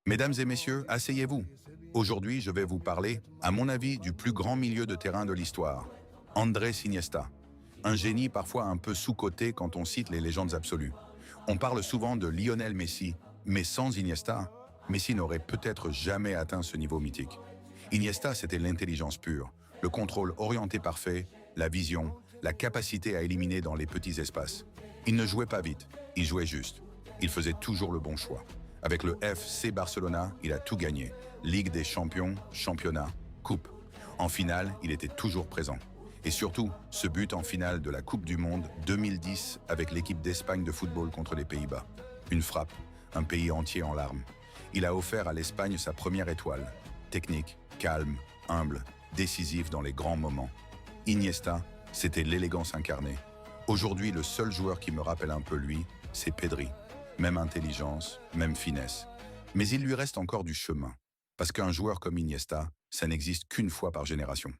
Mesdames et messieurs, asseyez-vous. Aujourd'hui, je vais vous parler, à mon avis, du plus grand milieu de terrain de l'histoire, Andrés Iniesta. Un génie parfois un peu sous-coté quand on cite les légendes absolues. On parle souvent de Lionel Messi, mais sans Iniesta, Messi n'aurait peut-être jamais atteint ce niveau mythique. Iniesta, c'était l'intelligence pure, le contrôle orienté parfait, la vision, la capacité à éliminer dans les petits espaces. Il ne jouait pas vite, il jouait juste. Il faisait toujours le bon choix. Avec le FC Barcelona, il a tout gagné. Ligue des champions, championnat, coupe. En finale, il était toujours présent. Et surtout, ce but en finale de la Coupe du Monde 2010 avec l'équipe d'Espagne de football contre les Pays-Bas. Une frappe, un pays entier en larmes. Il a offert à l'Espagne sa première étoile. Technique, calme, humble, décisif dans les grands moments. Iniesta, c'était l'élégance incarnée. Aujourd'hui, le seul joueur qui me rappelle un peu lui, c'est Pedri. Même intelligence, même finesse. Mais il lui reste encore du chemin. Parce qu'un joueur comme Iniesta, ça n'existe qu'une fois par génération.